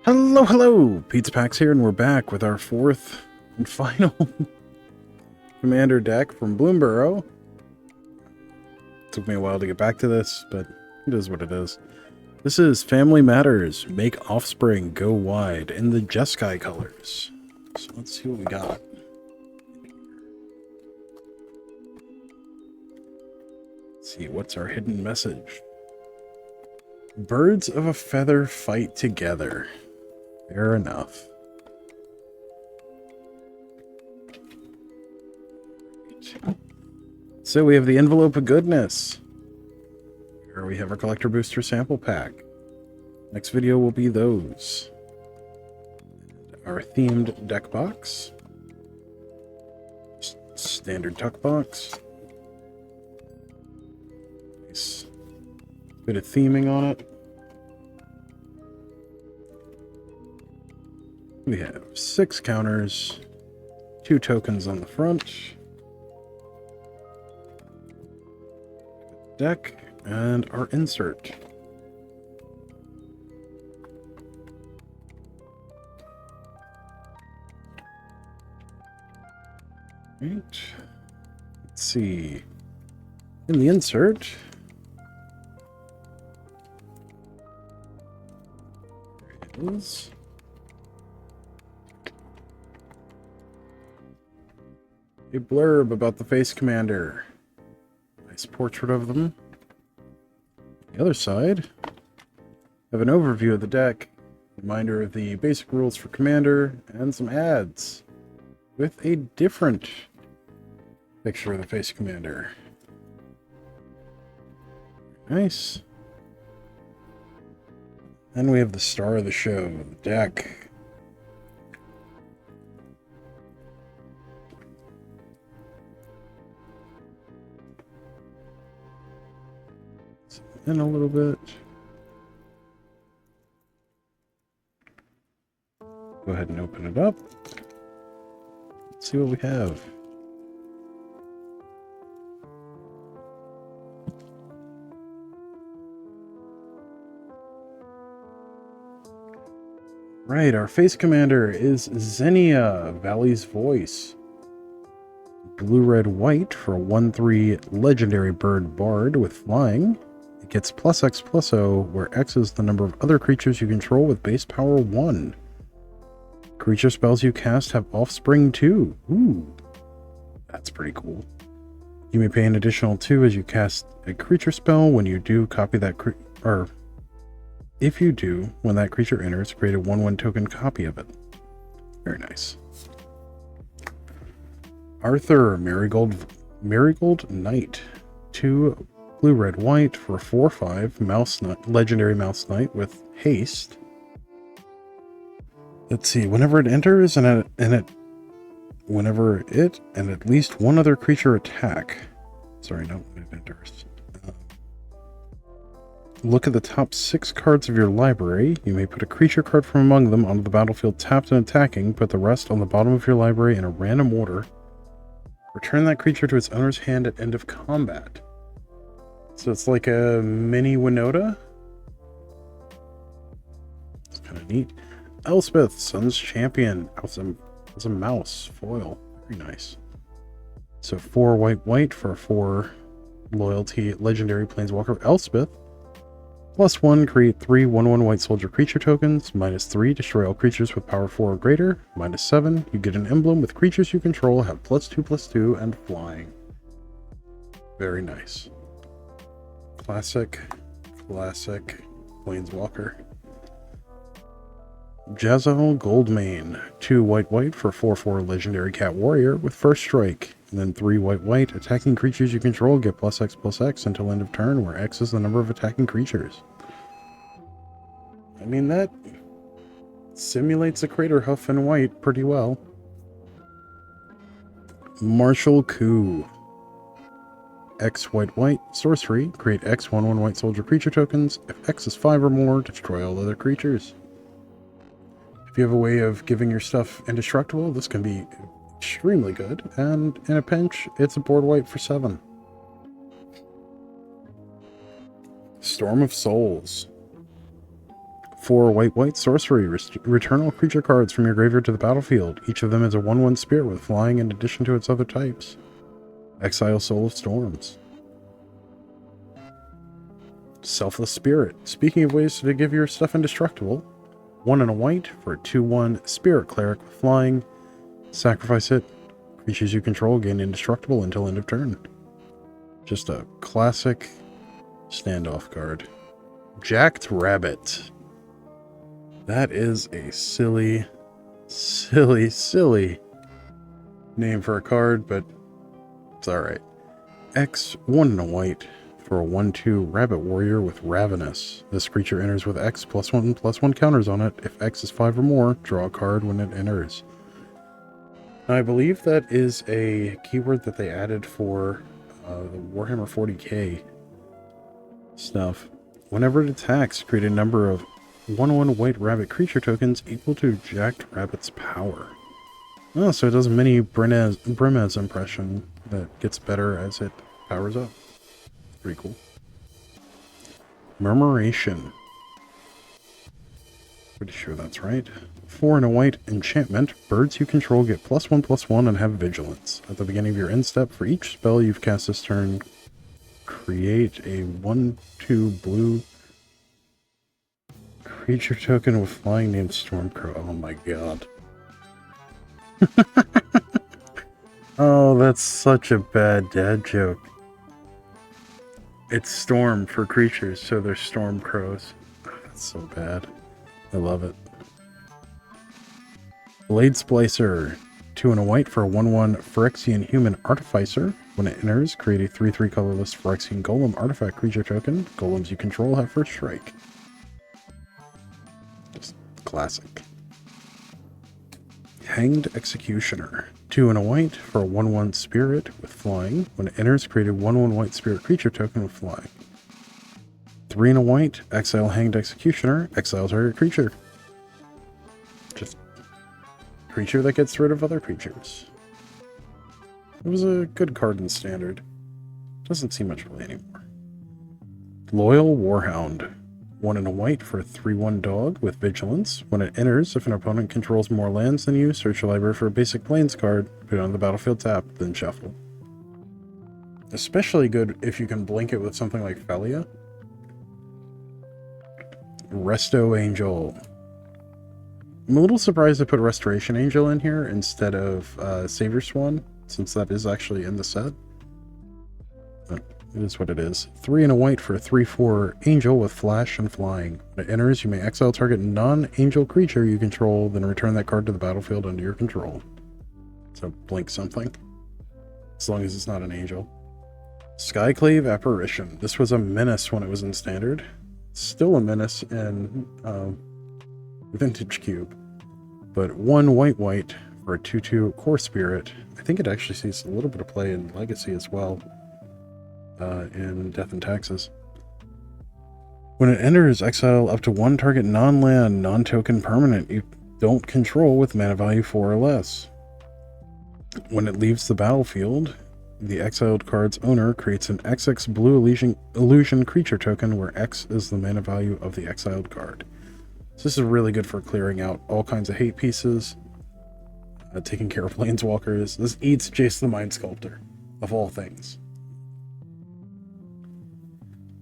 Hello, hello! Pizza Packs here, and we're back with our fourth and final commander deck from Bloomburrow. Took me a while to get back to this, but it is what it is. This is Family Matters, Make Offspring Go Wide in the Jeskai colors. So let's see what we got. Let's see, what's our hidden message? Birds of a feather fight together. Fair enough. So we have the envelope of goodness. Here we have our collector booster sample pack. Next video will be those. Our themed deck box. Standard tuck box. Nice bit of theming on it. We have 6 counters, 2 tokens on the front, deck, and our insert. Right. Let's see. In the insert, there it is. A blurb about the face commander. Nice portrait of them. On the other side, have an overview of the deck, reminder of the basic rules for commander, and some ads with a different picture of the face commander. Nice. Then we have the star of the show, the deck. In a little bit. Go ahead and open it up. Let's see what we have. Right, our face commander is Xenia, Valley's Voice. Blue, red, white for a 1/3 legendary bird bard with flying. It gets +X/+O, where X is the number of other creatures you control with base power 1. Creature spells you cast have offspring 2. Ooh, that's pretty cool. You may pay an additional 2 as you cast a creature spell. When you do, copy that if you do, when that creature enters, create a 1/1 token copy of it. Very nice. Arthur, Marigold Knight. 2 blue, red, white for a 4/5 legendary mouse knight with haste. Let's see. Whenever it enters whenever it and at least one other creature attack. Sorry, not when it enters. Look at the top 6 cards of your library. You may put a creature card from among them onto the battlefield tapped and attacking. Put the rest on the bottom of your library in a random order. Return that creature to its owner's hand at end of combat. So it's like a mini Winota. It's kind of neat. Elspeth, Sun's Champion. It's a mouse foil. Very nice. So 4 white for a 4 loyalty legendary planeswalker Elspeth. +1, create 3 1/1 white soldier creature tokens. -3, destroy all creatures with power 4 or greater. -7, you get an emblem with creatures you control have +2/+2 and flying. Very nice. Classic planeswalker. Jazal Goldmane, 2 white for 4/4 legendary cat warrior with first strike, and then 3 white attacking creatures you control get +X/+X until end of turn, where X is the number of attacking creatures. I mean, that simulates a crater hoof in white pretty well. Martial Coup. X white sorcery, create X 1/1 white soldier creature tokens. If X is 5 or more, destroy all other creatures. If you have a way of giving your stuff indestructible, this can be extremely good, and in a pinch, it's a board wipe for 7. Storm of Souls. 4 white sorcery. Return all creature cards from your graveyard to the battlefield. Each of them is a 1/1 spirit with flying in addition to its other types. Exile Soul of Storms. Selfless Spirit. Speaking of ways to give your stuff indestructible, 1 and a white for a 2/1 Spirit Cleric with flying. Sacrifice it. Creatures you control gain indestructible until end of turn. Just a classic standoff card. Jacked Rabbit. That is a silly name for a card, but it's alright. X, 1 and a white for a 1/2 Rabbit Warrior with Ravenous. This creature enters with X +1/+1 counters on it. If X is 5 or more, draw a card when it enters. Now, I believe that is a keyword that they added for the Warhammer 40k stuff. Whenever it attacks, create a number of 1/1 white rabbit creature tokens equal to Jacked Rabbit's power. Oh, so it does a mini Brimez impression that gets better as it powers up. Pretty cool. Murmuration. Pretty sure that's right. 4 and a white enchantment. Birds you control get +1/+1 and have vigilance. At the beginning of your end step, for each spell you've cast this turn, create a 1/2 blue creature token with flying named Stormcrow. Oh my god. Oh, that's such a bad dad joke. It's storm for creatures, so they're storm crows. Oh, that's so bad. I love it. Blade Splicer. 2 and a white for a 1/1 Phyrexian Human Artificer. When it enters, create a 3/3 colorless Phyrexian Golem artifact creature token. Golems you control have first strike. Just classic. Hanged Executioner. 2 and a white for a 1/1 Spirit with flying. When it enters, create a 1/1 white spirit creature token with flying. 3 and a white, exile Hanged Executioner, exile target creature. Just creature that gets rid of other creatures. It was a good card in Standard. Doesn't see much play anymore. Loyal Warhound. 1 and a white for a 3/1 dog with vigilance. When it enters, if an opponent controls more lands than you, search your library for a basic plains card, put it on the battlefield tap, then shuffle. Especially good if you can blink it with something like Felia. Resto Angel. I'm a little surprised I put Restoration Angel in here instead of Savior Swan, since that is actually in the set. But it is what it is. 3 and a white for a 3/4 Angel with flash and flying. When it enters, you may exile target non-angel creature you control, then return that card to the battlefield under your control. So blink something, as long as it's not an angel. Skyclave Apparition. This was a menace when it was in Standard. Still a menace in Vintage Cube. But 1 white for a 2/2 Core Spirit. I think it actually sees a little bit of play in Legacy as well. In Death and Taxes. When it enters, exile up to 1 target non-land, non-token permanent you don't control with mana value 4 or less. When it leaves the battlefield, the exiled card's owner creates an XX blue illusion creature token where X is the mana value of the exiled card. So this is really good for clearing out all kinds of hate pieces, taking care of planeswalkers. This eats Jace the Mind Sculptor, of all things.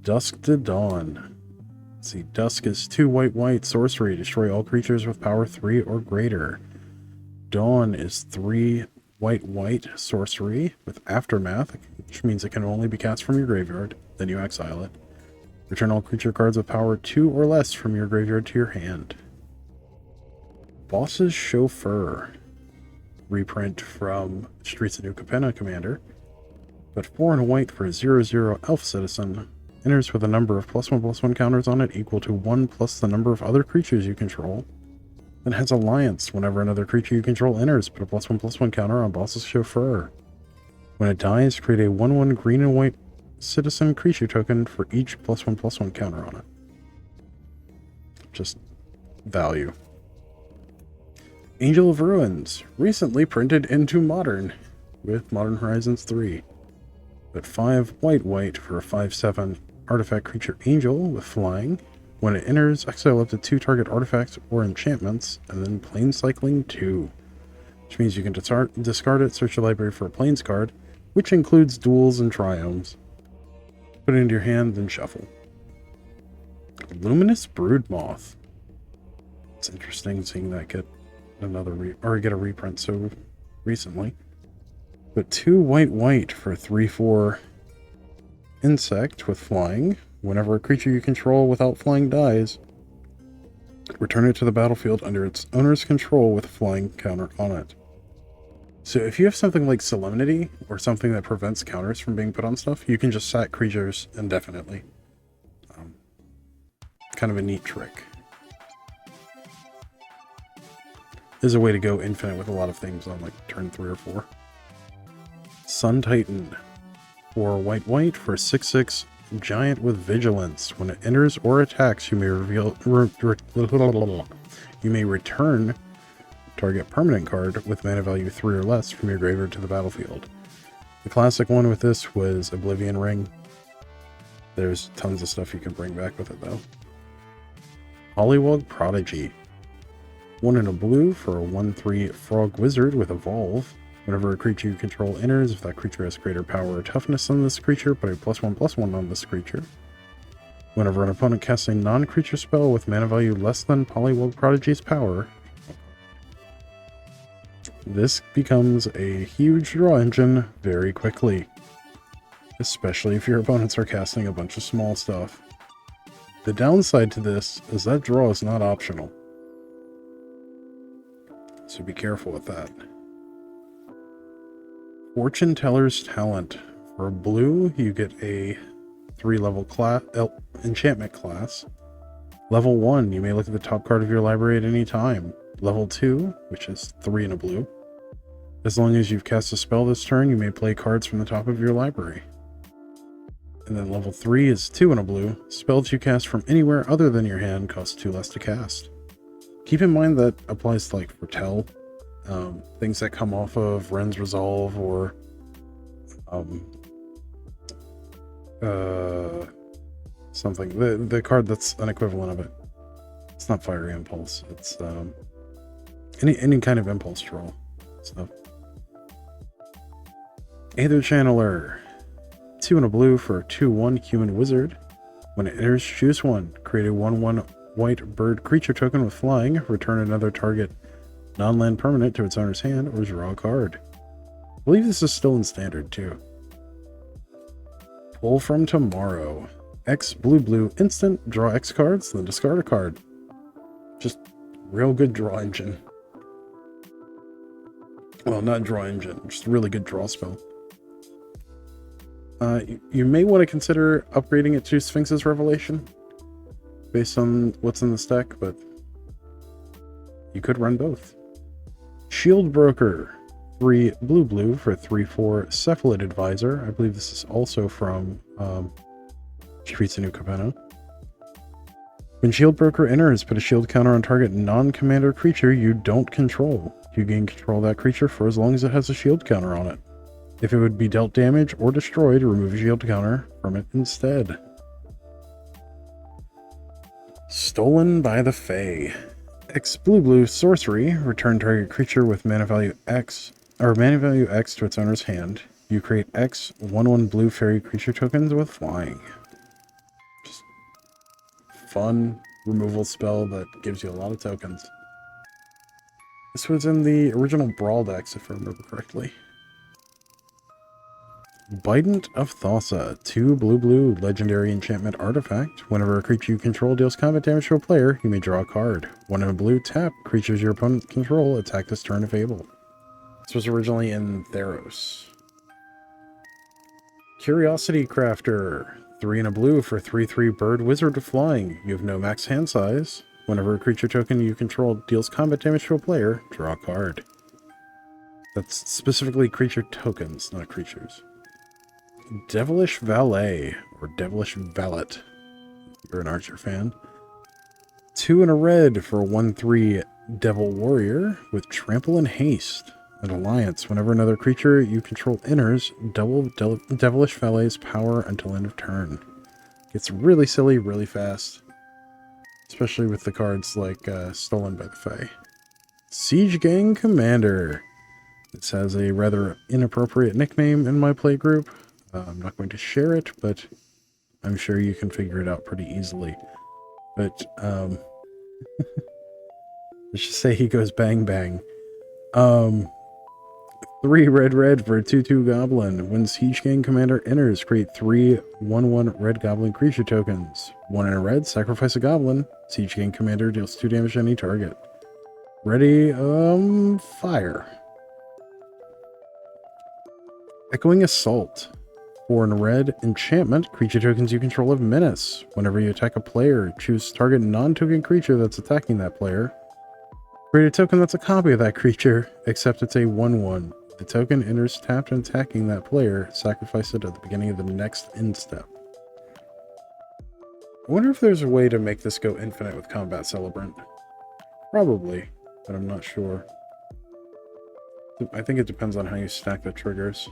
Dusk to Dawn. Let's see, Dusk is 2 white sorcery. Destroy all creatures with power 3 or greater. Dawn is 3 white sorcery with Aftermath, which means it can only be cast from your graveyard. Then you exile it. Return all creature cards with power 2 or less from your graveyard to your hand. Boss's Chauffeur. Reprint from Streets of New Capenna Commander. But 4 and a white for a 0/0 Elf Citizen. Enters with a number of +1/+1 counters on it equal to 1 plus the number of other creatures you control. Then has Alliance. Whenever another creature you control enters, put a +1/+1 counter on Boss's Chauffeur. When it dies, create a 1/1 green and white citizen creature token for each +1/+1 counter on it. Just value. Angel of Ruins. Recently printed into Modern with Modern Horizons 3. But 5 white for a 5/7 artifact creature angel with flying. When it enters, exile up to 2 target artifacts or enchantments, and then plane cycling 2. Which means you can discard it, search your library for a planes card, which includes duels and triomes. Put it into your hand, then shuffle. Luminous Broodmoth. It's interesting seeing that get get a reprint so recently. But 2 white for 3/4 insect with flying. Whenever a creature you control without flying dies, return it to the battlefield under its owner's control with a flying counter on it. So if you have something like Solemnity, or something that prevents counters from being put on stuff, you can just sack creatures indefinitely. Kind of a neat trick. There's a way to go infinite with a lot of things on like turn 3 or 4. Sun Titan. 4 white for 6/6 giant with vigilance. When it enters or attacks, you may return target permanent card with mana value 3 or less from your graveyard to the battlefield. The classic one with this was Oblivion Ring. There's tons of stuff you can bring back with it though. Pollywog Prodigy. 1 in a blue for a 1/3 frog wizard with evolve. Whenever a creature you control enters, if that creature has greater power or toughness than this creature, put a +1/+1 on this creature. Whenever an opponent casts a non-creature spell with mana value less than Pollywog Prodigy's power, this becomes a huge draw engine very quickly. Especially if your opponents are casting a bunch of small stuff. The downside to this is that draw is not optional. So be careful with that. Fortune Teller's Talent. For a blue, you get a 3-level enchantment class. Level 1, you may look at the top card of your library at any time. Level 2, which is 3 in a blue. As long as you've cast a spell this turn, you may play cards from the top of your library. And then level 3 is 2 in a blue. Spells you cast from anywhere other than your hand cost 2 less to cast. Keep in mind that applies to like Foretell. Things that come off of Ren's Resolve or something. The card that's an equivalent of it. It's not Fiery Impulse. It's any kind of impulse draw stuff. Aether Channeler. 2 in a blue for a 2/1 human wizard. When it enters, choose one. Create a 1/1 white bird creature token with flying. Return another target non-land permanent to its owner's hand or draw a card. I believe this is still in standard too. Pull from Tomorrow. X blue instant, draw X cards, then discard a card. Just real good draw engine. Well, not draw engine, just a really good draw spell. You may want to consider upgrading it to Sphinx's Revelation based on what's in this deck, but you could run both. Shield Broker. 3 blue for 3/4 Cephalid Advisor. I believe this is also from Shifitsu no Capeno. When Shield Broker enters, put a shield counter on target non-commander creature you don't control. You gain control of that creature for as long as it has a shield counter on it. If it would be dealt damage or destroyed, remove a shield counter from it instead. Stolen by the Fae. X blue sorcery. Return target creature with mana value X to its owner's hand. You create X 1/1 blue fairy creature tokens with flying. Just fun removal spell that gives you a lot of tokens. This was in the original Brawl decks, if I remember correctly. Bident of Thassa. 2 blue legendary enchantment artifact. Whenever a creature you control deals combat damage to a player, you may draw a card. 1 in a blue, tap. Creatures your opponent control attack this turn if able. This was originally in Theros. Curiosity Crafter. 3 in a blue for 3/3 bird wizard with flying. You have no max hand size. Whenever a creature token you control deals combat damage to a player, draw a card. That's specifically creature tokens, not creatures. Devilish Valet, or Devilish Valet, if you're an Archer fan. 2 in a red for a 1/3 Devil Warrior with Trample and Haste. An alliance. Whenever another creature you control enters, double Devilish Valet's power until end of turn. Gets really silly really fast. Especially with the cards like Stolen by the Fae. Siege Gang Commander. This has a rather inappropriate nickname in my playgroup. I'm not going to share it, but I'm sure you can figure it out pretty easily. But, let's just say he goes bang bang. 3 red for a 2/2 goblin. When Siege Gang Commander enters, create 3 1/1 red goblin creature tokens. 1 in a red, sacrifice a goblin. Siege Gang Commander deals 2 damage to any target. Ready, fire. Echoing Assault. 4 in a red, enchantment. Creature tokens you control have menace. Whenever you attack a player, choose target non-token creature that's attacking that player. Create a token that's a copy of that creature, except it's a 1/1. The token enters tapped and attacking that player. Sacrifice it at the beginning of the next end step. I wonder if there's a way to make this go infinite with Combat Celebrant. Probably, but I'm not sure. I think it depends on how you stack the triggers.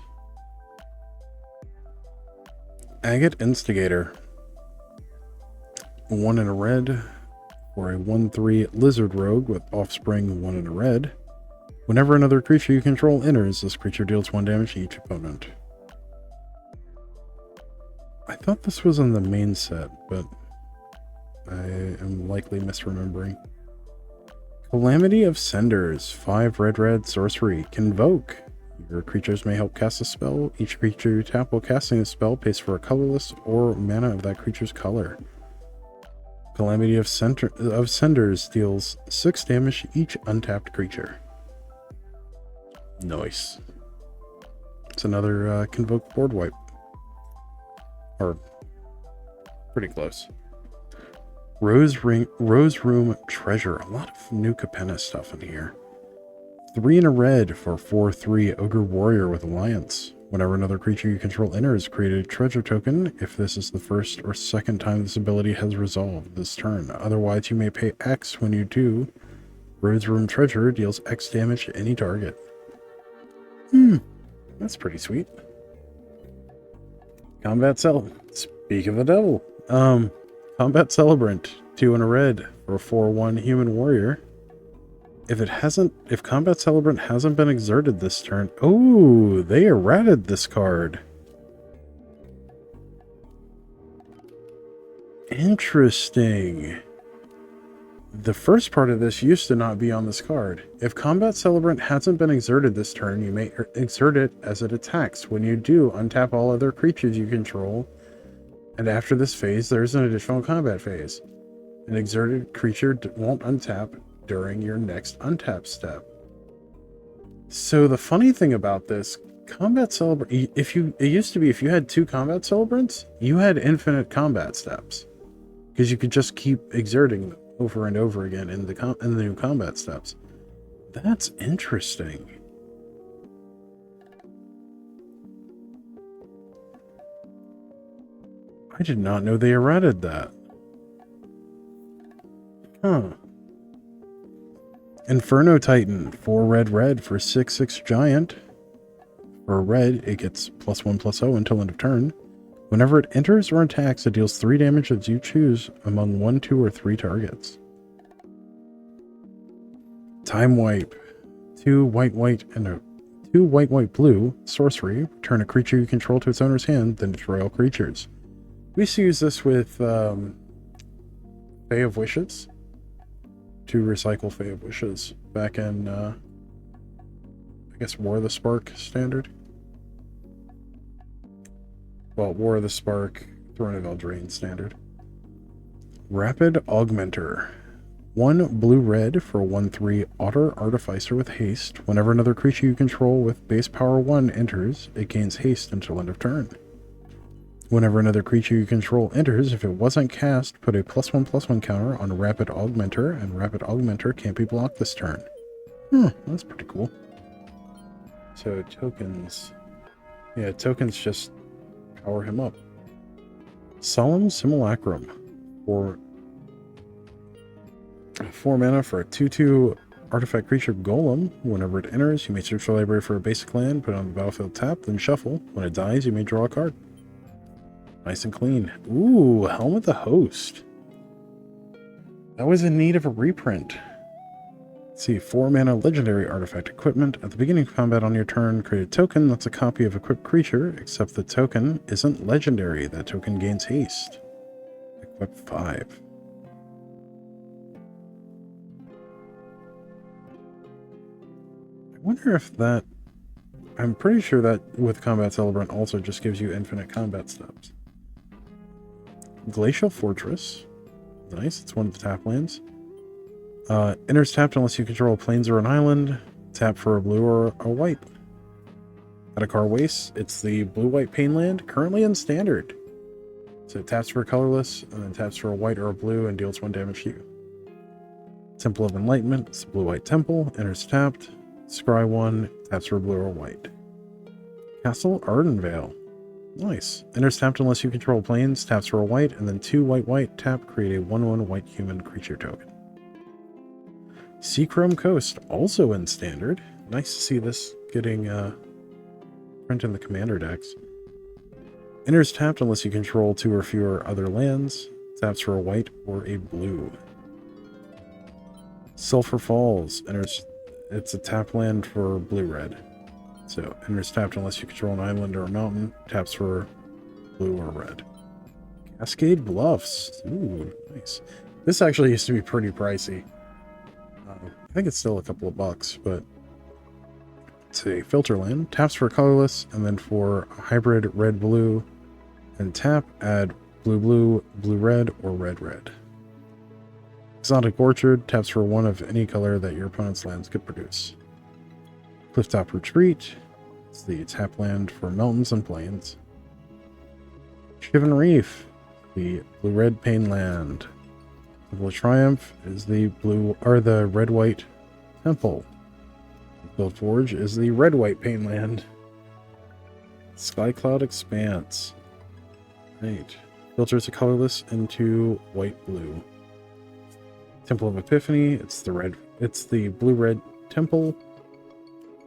Agate Instigator. 1 in a red for a 1/3 Lizard Rogue with Offspring 1 in a red. Whenever another creature you control enters, this creature deals 1 damage to each opponent. I thought this was in the main set, but I am likely misremembering. Calamity of Cinders. 5 red sorcery. Convoke. Your creatures may help cast a spell. Each creature you tap while casting a spell pays for a colorless or mana of that creature's color. Calamity of Cinders deals 6 damage to each untapped creature. Nice. It's another Convoke board wipe. Or pretty close. Rose Room Treasure. A lot of new Capenna stuff in here. 3 in a red for 4/3 Ogre Warrior with Alliance. Whenever another creature you control enters, create a treasure token if this is the first or second time this ability has resolved this turn. Otherwise, you may pay X when you do. Rose Room Treasure deals X damage to any target. That's pretty sweet. Combat Speak of the devil. Combat Celebrant. 2 in a red for a 4/1 Human Warrior. If Combat Celebrant hasn't been exerted this turn... Oh, they errated this card. Interesting. The first part of this used to not be on this card. If Combat Celebrant hasn't been exerted this turn, you may exert it as it attacks. When you do, untap all other creatures you control. And after this phase, there's an additional combat phase. An exerted creature won't untap during your next untap step. So the funny thing about this, Combat Celebrant, it used to be if you had 2 Combat Celebrants, you had infinite combat steps. Because you could just keep exerting them over and over again in the new combat steps. That's interesting. I did not know they errated that. Huh. Inferno Titan. 4 red for 6/6 giant. For a red, it gets +1/+0 until end of turn. Whenever it enters or attacks, it deals 3 damage as you choose among 1, 2, or 3 targets. Time Wipe. 2 white and a 2 white blue sorcery. Return a creature you control to its owner's hand, then destroy all creatures. We used to use this with Fae of Wishes. To recycle Fae of Wishes back in I guess War of the Spark standard. Well, War of the Spark, Throne of Eldraine standard. Rapid Augmenter. 1 blue-red for 1/3 Otter Artificer with haste. Whenever another creature you control with base power 1 enters, it gains haste until end of turn. Whenever another creature you control enters, if it wasn't cast, put a +1/+1 counter on Rapid Augmenter, and Rapid Augmenter can't be blocked this turn. That's pretty cool. So tokens. Yeah, tokens just power him up. Solemn Simulacrum. For 4 mana for a 2/2 artifact creature golem. Whenever it enters, you may search the library for a basic land, put it on the battlefield tap, then shuffle. When it dies, you may draw a card. Nice and clean. Ooh, Helm of the Host. That was in need of a reprint. Let's see, 4 mana legendary artifact equipment. At the beginning of combat on your turn, create a token that's a copy of equipped creature, except the token isn't legendary. That token gains haste. Equip 5. I wonder if that... I'm pretty sure that with Combat Celebrant also just gives you infinite combat steps. Glacial Fortress. Nice, it's one of the tap lands. Enters tapped unless you control plains or an island. Tap for a blue or a white. At a car waste, it's the blue-white pain land, currently in standard. So it taps for a colorless, and then taps for a white or a blue, and deals 1 damage to you. Temple of Enlightenment, it's a blue-white temple, enters tapped. Scry 1, taps for a blue or white. Castle Ardenvale. Nice. Enters tapped unless you control plains, taps for a white, and then 2 white-white, tap, create a 1/1 white human creature token. Seachrome Coast, also in standard. Nice to see this getting print in the commander decks. Enters tapped unless you control 2 or fewer other lands. Taps for a white or a blue. Sulphur Falls. It's a tap land for blue-red. So, enters tapped unless you control an island or a mountain. Taps for blue or red. Cascade Bluffs. Ooh, nice. This actually used to be pretty pricey. I think it's still a couple of bucks, but it's a filter land. Taps for colorless, and then for a hybrid red-blue, and tap, add blue-blue, blue-red, or red-red. Exotic Orchard, taps for 1 of any color that your opponent's lands could produce. Clifftop Retreat, it's the tap land for mountains and plains. Shivan Reef, the blue-red pain land. Temple of Triumph is the blue or the red-white temple. Build Forge is the red-white pain land. Skycloud Expanse. Right. Filters a colorless into white-blue. Temple of Epiphany, it's the blue-red temple.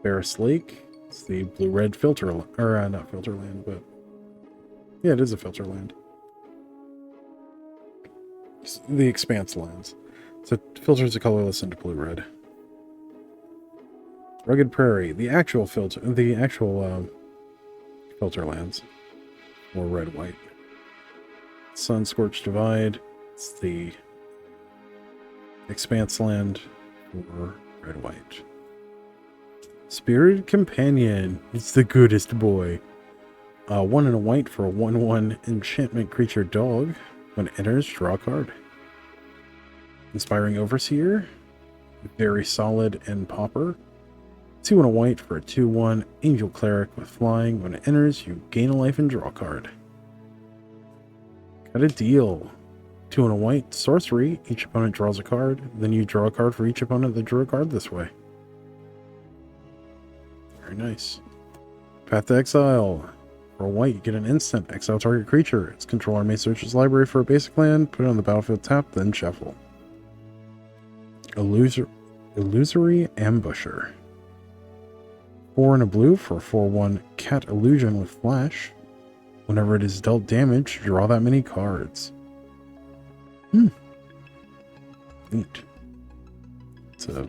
Ferris Lake, it's the blue-red filter, or not filter land, but yeah, it is a filter land. The Expanse lands. So it filters a colorless into blue-red. Rugged Prairie, the actual filter lands, or red-white. Sun Scorched Divide, it's the Expanse land for red-white. Spirited Companion, it's the goodest boy. 1 and a white for a 1/1 enchantment creature dog. When it enters, draw a card. Inspiring Overseer, very solid and popper. 2 and a white for a 2/1 Angel Cleric with flying. When it enters, you gain a life and draw a card. Got a deal. 2 and a white sorcery. Each opponent draws a card. Then you draw a card for each opponent that drew a card this way. Very nice. Path to Exile. For a white, you get an instant. Exile target creature. Its controller may search its library for a basic land, put it on the battlefield tap, then shuffle. Illusory Ambusher. 4 and a blue for a 4/1 Cat Illusion with Flash. Whenever it is dealt damage, draw that many cards. Neat. It's a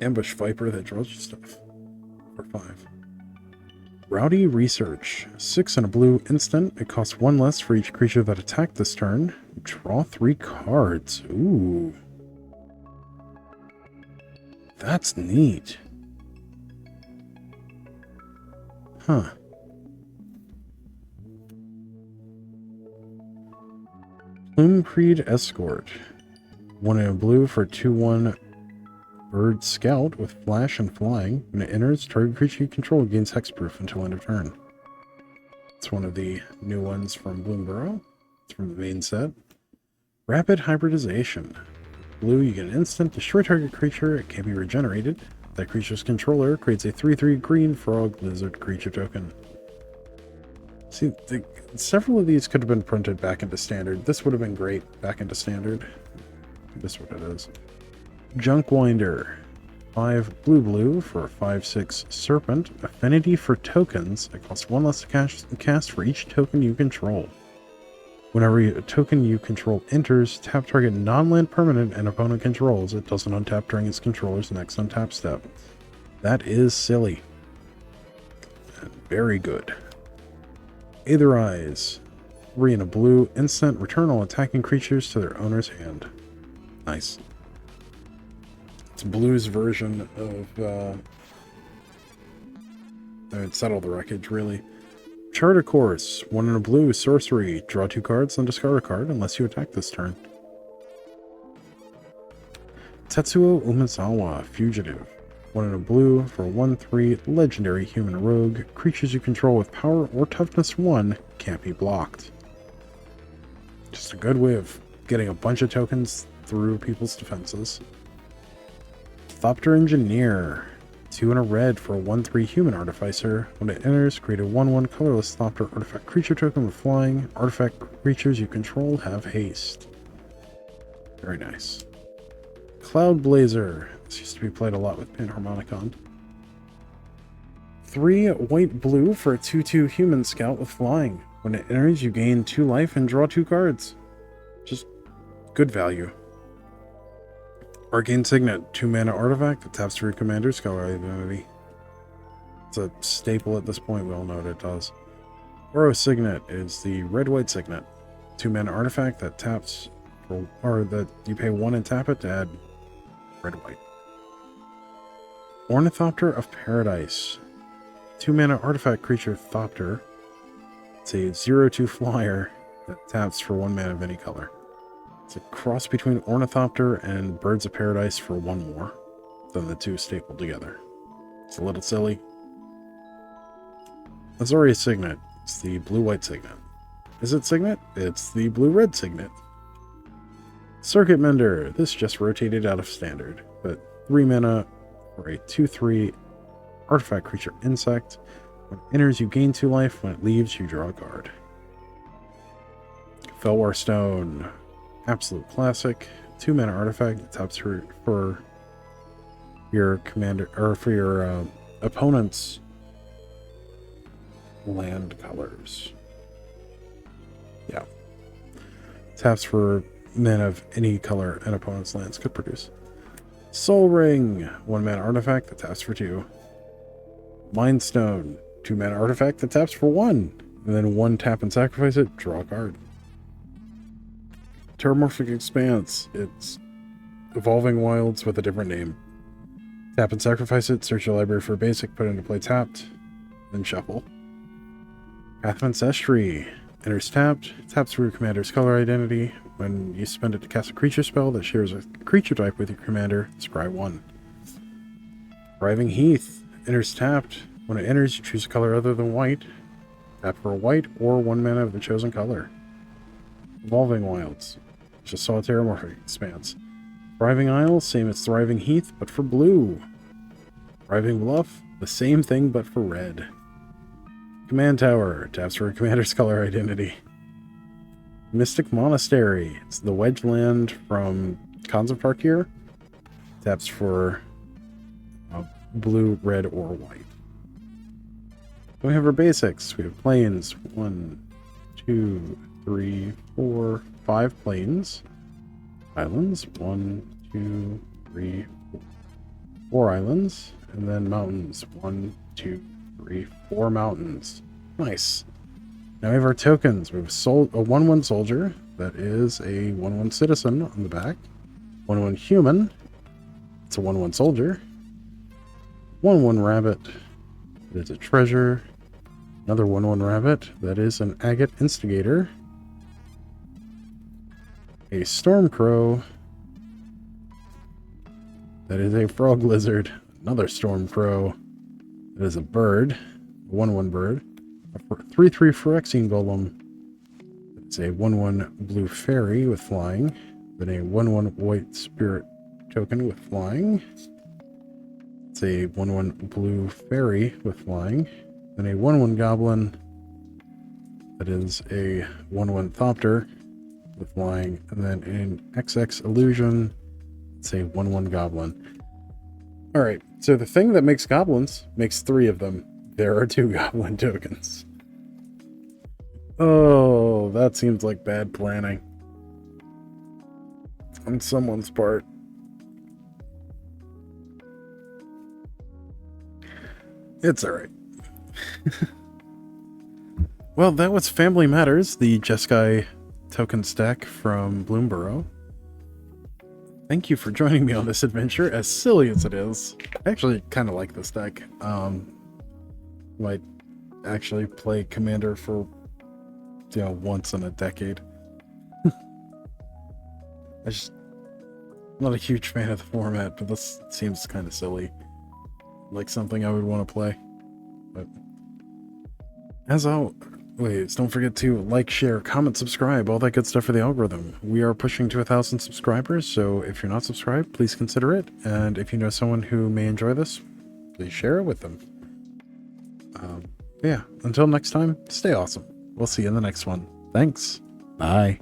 ambush viper that draws you stuff. For 5. Rowdy Research. 6 and a blue instant. It costs 1 less for each creature that attacked this turn. Draw 3 cards. Ooh. That's neat. Huh. Plume-Creed Escort. 1 and a blue for 2/1 Bird Scout with Flash and Flying. When it enters, target creature you control gains hexproof until end of turn. It's one of the new ones from Bloomburrow. It's from the main set. Rapid Hybridization. Blue, you get an instant. Destroy target creature. It can be regenerated. That creature's controller creates a 3/3 green frog lizard creature token. See, several of these could have been printed back into standard. This would have been great back into standard. This is what it is. Junkwinder. 5 blue for a 5/6 Serpent. Affinity for tokens. It costs 1 less to cast for each token you control. Whenever a token you control enters, tap target non-land permanent and opponent controls. It doesn't untap during its controller's next untap step. That is silly. And very good. Aether Eyes. 3 and a blue. Instant. Return all attacking creatures to their owner's hand. Nice. It's blue's version of... Settle the Wreckage, really. Charter Course. 1 and a blue. Sorcery. Draw 2 cards, then discard a card unless you attack this turn. Tetsuo Umezawa. Fugitive. 1 and a blue for 1/3 legendary human rogue. Creatures you control with power or toughness 1 can't be blocked. Just a good way of getting a bunch of tokens through people's defenses. Thopter Engineer. 2 and a red for a 1/3 human artificer. When it enters, create a 1/1 colorless Thopter artifact creature token with flying. Artifact creatures you control have haste. Very nice. Cloud Blazer. This used to be played a lot with Panharmonicon. 3 white-blue for a 2/2 human scout with flying. When it enters, you gain 2 life and draw 2 cards. Just good value. Arcane Signet, 2 mana artifact that taps for your commander's color identity. It's a staple at this point, we all know what it does. Oro Signet is the red-white signet. 2 mana artifact that taps for, or that you pay 1 and tap it to add red-white. Ornithopter of Paradise. 2 mana artifact creature Thopter. It's a 0/2 flyer that taps for 1 mana of any color. It's a cross between Ornithopter and Birds of Paradise for 1 more than the 2 stapled together. It's a little silly. Azorius Signet. It's the blue-white signet. Is it signet? It's the blue-red signet. Circuit Mender. This just rotated out of standard, but 3 mana for a 2/3 artifact creature insect. When it enters, you gain 2 life. When it leaves, you draw a card. Felwar Stone. Absolute classic. 2 mana artifact that taps for your commander, or for your opponent's land colors. Yeah. Taps for mana of any color an opponent's lands could produce. Soul Ring. 1 mana artifact that taps for 2. Mind Stone. 2 mana artifact that taps for 1. And then 1 tap and sacrifice it, draw a card. Terramorphic Expanse. It's Evolving Wilds with a different name. Tap and sacrifice it, search your library for a basic, put it into play tapped, then shuffle. Path of Ancestry. Enters tapped, taps for your commander's color identity. When you spend it to cast a creature spell that shares a creature type with your commander, scry 1. Thriving Heath. Enters tapped. When it enters, you choose a color other than white. Tap for a white or 1 mana of the chosen color. Evolving Wilds. Just saw a Terramorphic Expanse. Thriving Isle, same as Thriving Heath, but for blue. Thriving Bluff, the same thing but for red. Command Tower, taps for a commander's color identity. Mystic Monastery, it's the wedge land from Khans of Tarkir. Taps for blue, red, or white. Then we have our basics. We have plains. 1, 2, 3, 4, 5 plains. Islands. 1, 2, 3, 4 islands. And then mountains. 1, 2, 3, 4 mountains. Nice. Now we have our tokens. We have a 1/1 soldier. That is a 1/1 citizen on the back. 1/1 human. It's a 1/1 soldier. 1/1 rabbit. That is a treasure. Another 1/1 rabbit. That is an agate instigator. A storm crow. That is a frog lizard. Another storm crow. That is a bird. A 1/1 bird. A 3/3 Phyrexian golem. It's a 1/1 blue fairy with flying. Then a 1/1 white spirit token with flying. It's a 1/1 blue fairy with flying. Then a 1/1 goblin. That is a 1/1 Thopter with flying. And then an XX illusion. It's a 1/1 goblin. Alright, so the thing that makes goblins makes 3 of them. There are 2 goblin tokens. Oh, that seems like bad planning on someone's part. It's alright. Well, that was Family Matters, the Jeskai token stack from Bloomburrow. Thank you for joining me on this adventure, as silly as it is. I actually kind of like this deck. Might actually play Commander for, once in a decade. I'm not a huge fan of the format, but this seems kind of silly. Like something I would want to play. But as always, don't forget to like, share, comment, subscribe, all that good stuff for the algorithm. We are pushing to 1,000 subscribers, so if you're not subscribed, please consider it. And if you know someone who may enjoy this, please share it with them. Yeah, until next time, stay awesome. We'll see you in the next one. Thanks. Bye.